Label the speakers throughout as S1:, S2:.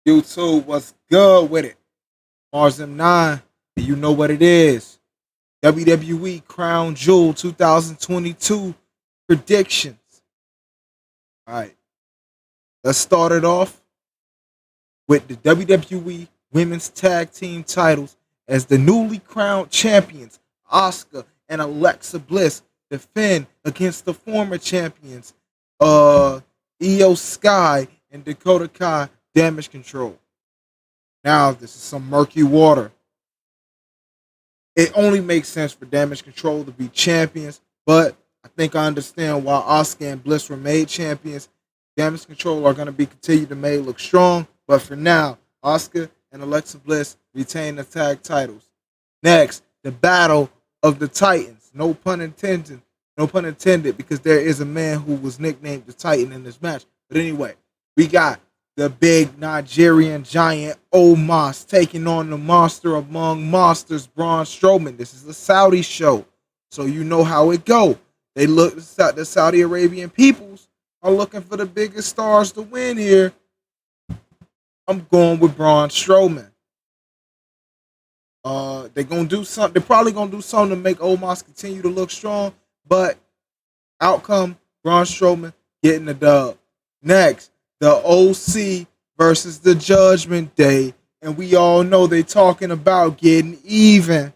S1: YouTube was good with it. Mars M9, you know what it is. WWE Crown Jewel 2022 predictions. All right, let's start it off with the WWE Women's Tag Team titles as the newly crowned champions, Asuka and Alexa Bliss, defend against the former champions, Io Sky and Dakota Kai Damage Control. Now, this is some murky water. It only makes sense for Damage Control to be champions, but I think I understand why Asuka and Bliss were made champions. Damage Control are going to be continued to make look strong, but for now, Asuka and Alexa Bliss retain the tag titles. Next, the Battle of the Titans. No pun intended. No pun intended, because there is a man who was nicknamed the Titan in this match. But anyway, we got the big Nigerian giant Omos taking on the monster among monsters, Braun Strowman. This is a Saudi show, so you know how it go. They look, the Saudi Arabian peoples are looking for the biggest stars to win here. I'm going with Braun Strowman. They're gonna do something. They're probably gonna do something to make Omos continue to look strong, but outcome Braun Strowman getting the dub. Next, the OC versus the Judgment Day, and we all know they talking about getting even,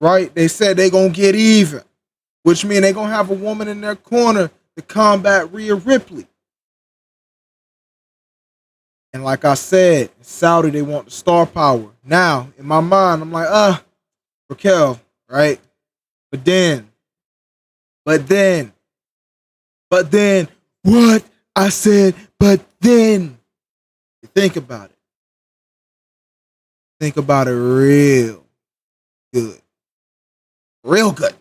S1: right? They said they gonna get even, which means they gonna have a woman in their corner to combat Rhea Ripley. And like I said, in Saudi, they want the star power. Now, in my mind, I'm like, Raquel, right? But then, what? I said, but then. Think about it. Think about it real good. Real good.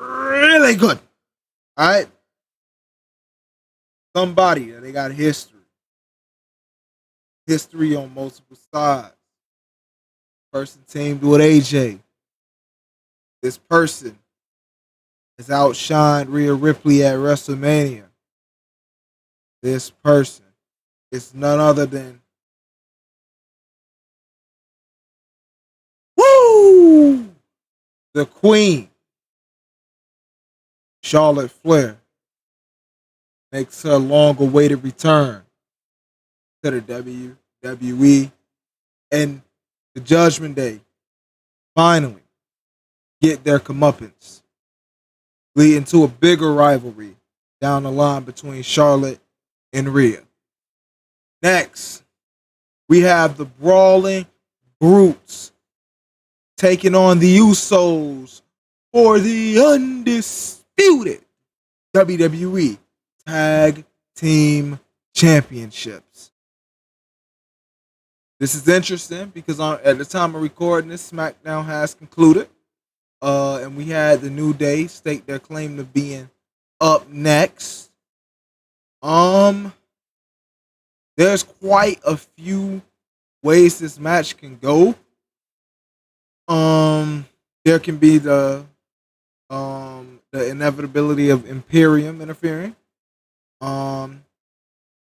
S1: Really good. All right? Somebody that they got history. History on multiple sides. Person teamed with AJ. This person has outshined Rhea Ripley at WrestleMania. This person is none other than the Queen. Charlotte Flair makes her long-awaited return to the WWE, and the Judgment Day finally get their comeuppance, leading to a bigger rivalry down the line between Charlotte and Rhea. Next, we have the Brawling Brutes taking on the Usos for the undisputed WWE Tag Team Championships. This is interesting because at the time of recording this, SmackDown has concluded. And we had the New Day state their claim to being up next. There's quite a few ways this match can go. There can be the inevitability of Imperium interfering.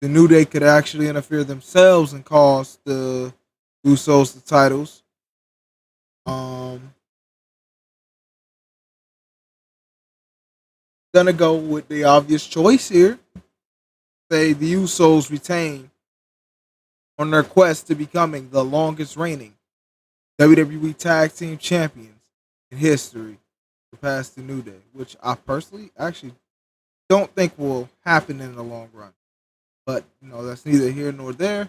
S1: The New Day could actually interfere themselves and cost the Usos the titles. Gonna go with the obvious choice here. Say the Usos retain on their quest to becoming the longest reigning WWE Tag Team Champions in history to pass the New Day, which I personally actually don't think will happen in the long run. But, that's neither here nor there.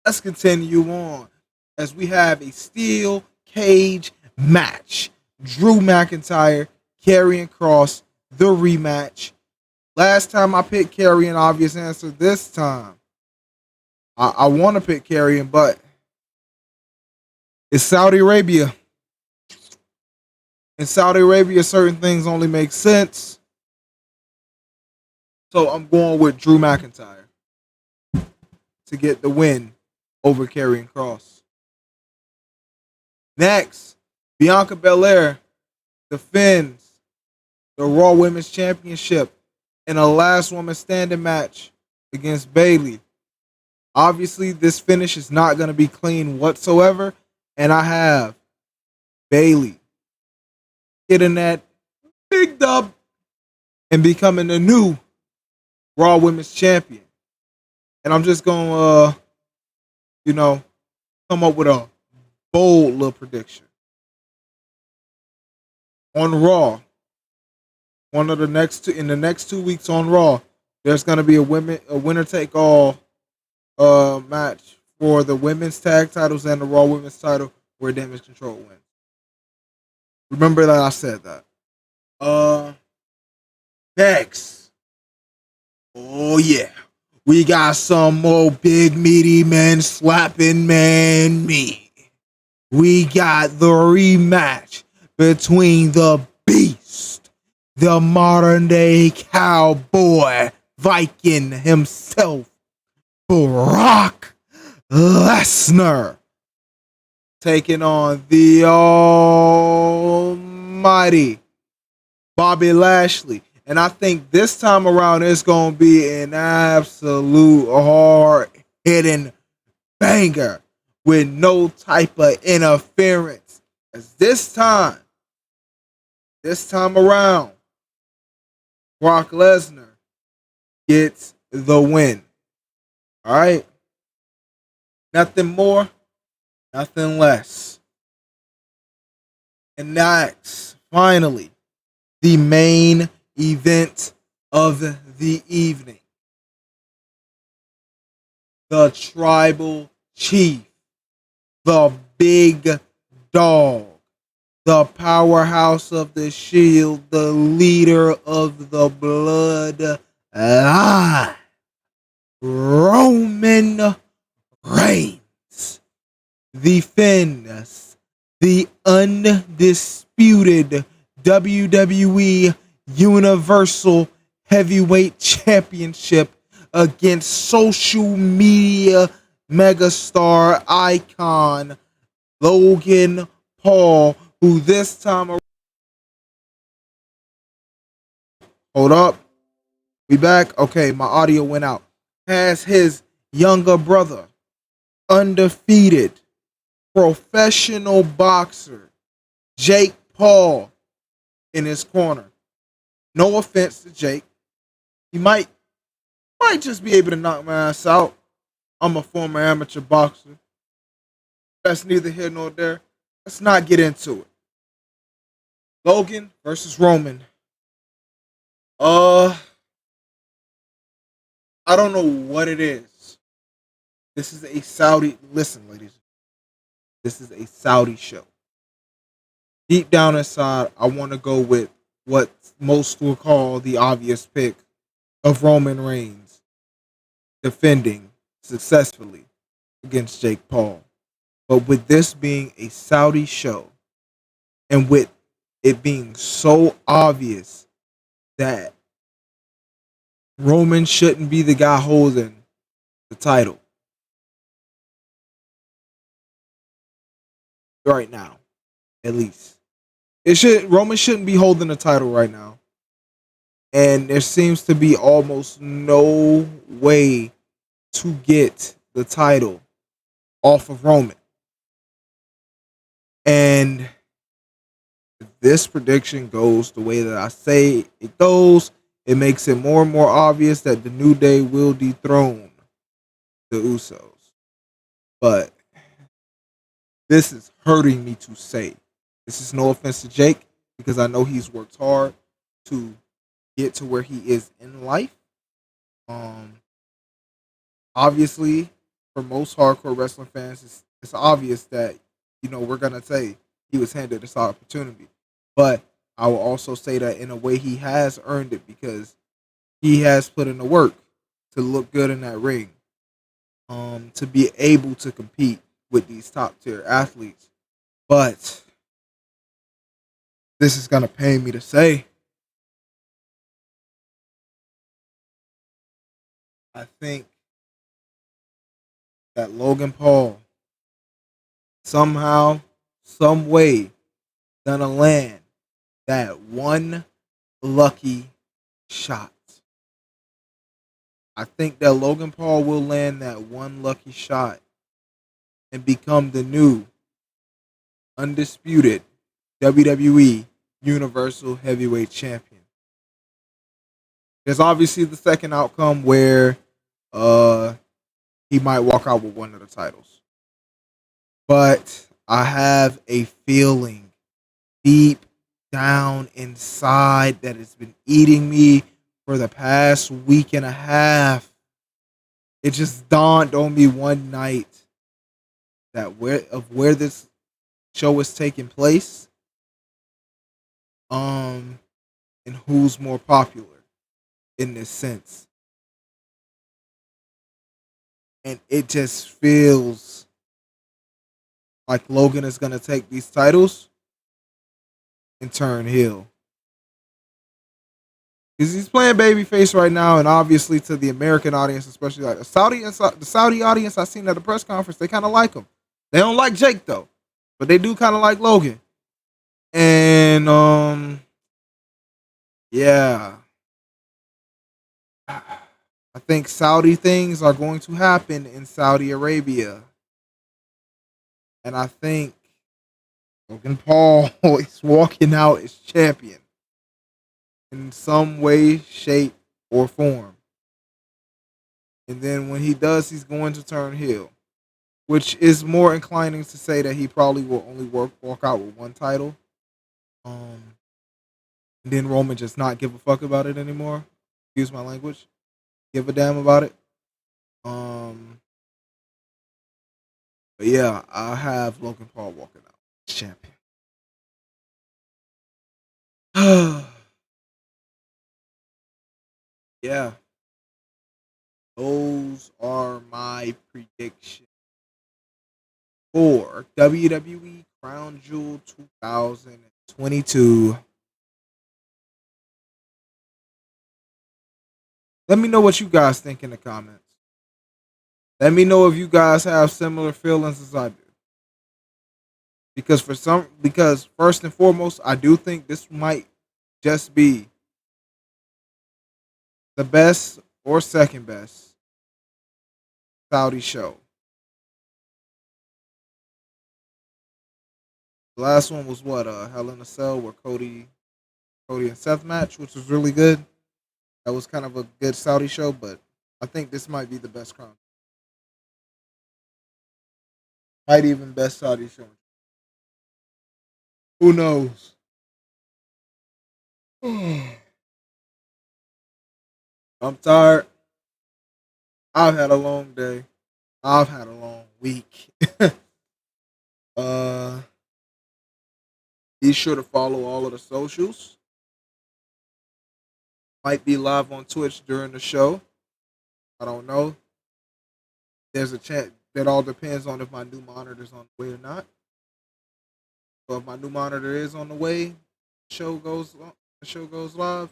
S1: Let's continue on as we have a steel cage match. Drew McIntyre, Karrion Kross, the rematch. Last time I picked Karrion, obvious answer. This time, I want to pick Karrion, but it's Saudi Arabia. In Saudi Arabia, certain things only make sense. So I'm going with Drew McIntyre to get the win over Karrion Kross. Next, Bianca Belair defends the Raw Women's Championship in a last woman standing match against Bayley. Obviously, this finish is not going to be clean whatsoever. And I have Bailey getting that big dub and becoming the new Raw Women's Champion. And I'm just going to, come up with a bold little prediction. On Raw, in the next 2 weeks on Raw, there's going to be a winner take all match for the women's tag titles and the Raw Women's title, where Damage Control wins. Remember that I said that. Next. Oh yeah. We got some more big meaty men slapping man me. We got the rematch between the Beast, the modern day cowboy Viking himself, Brock Lesnar, taking on the almighty Bobby Lashley. And I think this time around it's going to be an absolute hard-hitting banger with no type of interference. As this time around, Brock Lesnar gets the win. All right? Nothing more, nothing less. And that's finally the main event of the evening. The Tribal Chief, the big dog, the powerhouse of the Shield, the leader of the bloodline, Roman Reigns, defends the undisputed WWE Universal Heavyweight Championship against social media megastar icon Logan Paul, who this time around... Hold up. We back? Okay, my audio went out. Has his younger brother, undefeated professional boxer Jake Paul, in his corner. No offense to Jake. He might just be able to knock my ass out. I'm a former amateur boxer. That's neither here nor there. Let's not get into it. Logan versus Roman. I don't know what it is. This is a Saudi... Listen, ladies. This is a Saudi show. Deep down inside, I want to go with what most will call the obvious pick of Roman Reigns defending successfully against Jake Paul. But with this being a Saudi show, and with it being so obvious that Roman shouldn't be the guy holding the title right now, at least. Roman shouldn't be holding the title right now. And there seems to be almost no way to get the title off of Roman. And if this prediction goes the way that I say it goes, it makes it more and more obvious that the New Day will dethrone the Usos. But this is hurting me to say. This is no offense to Jake, because I know he's worked hard to get to where he is in life. Obviously, for most hardcore wrestling fans, it's obvious that, we're going to say he was handed this opportunity. But I will also say that in a way he has earned it, because he has put in the work to look good in that ring, to be able to compete with these top tier athletes. But this is going to pain me to say, I think that Logan Paul somehow, some way, gonna land that one lucky shot. I think that Logan Paul will land that one lucky shot and become the new undisputed WWE Universal Heavyweight Champion. There's obviously the second outcome where uh he might walk out with one of the titles. But I have a feeling deep down inside that it's been eating me for the past week and a half. It just dawned on me one night that where this show is taking place, um, and who's more popular in this sense. And it just feels like Logan is gonna take these titles and turn heel. Because he's playing babyface right now, and obviously to the American audience, especially like the Saudi audience I seen at the press conference, they kind of like him. They don't like Jake though, but they do kind of like Logan. And yeah, I think Saudi things are going to happen in Saudi Arabia, and I think Logan Paul is walking out as champion in some way, shape, or form. And then when he does, he's going to turn heel, which is more inclining to say that he probably will only walk out with one title. And then Roman just not give a fuck about it anymore. Excuse my language. Give a damn about it. Um, but yeah, I have Logan Paul walking out as champion. Yeah, those are my predictions for WWE Crown Jewel 2022. Let me know what you guys think in the comments. Let me know if you guys have similar feelings as I do. Because first and foremost, I do think this might just be the best or second best Saudi show. The last one was what Hell in a Cell where Cody and Seth match, which was really good. That was kind of a good Saudi show, but I think this might be the best crown. Might even best Saudi show. Who knows? I'm tired. I've had a long day. I've had a long week. uh, be sure to follow all of the socials. Might be live on Twitch during the show. I don't know. There's a chance. That all depends on if my new monitor's on the way or not. So if my new monitor is on the way, the show goes live,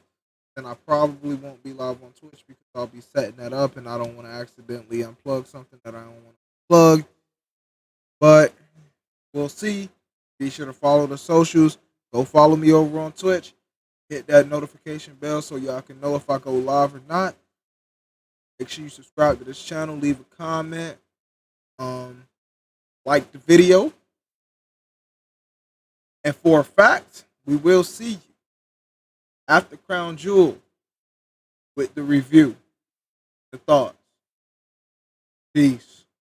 S1: then I probably won't be live on Twitch because I'll be setting that up, and I don't want to accidentally unplug something that I don't want to plug. But we'll see. Be sure to follow the socials. Go follow me over on Twitch. Hit that notification bell so y'all can know if I go live or not. Make sure you subscribe to this channel. Leave a comment. Like the video. And for a fact, we will see you after Crown Jewel with the review, the thoughts. Peace.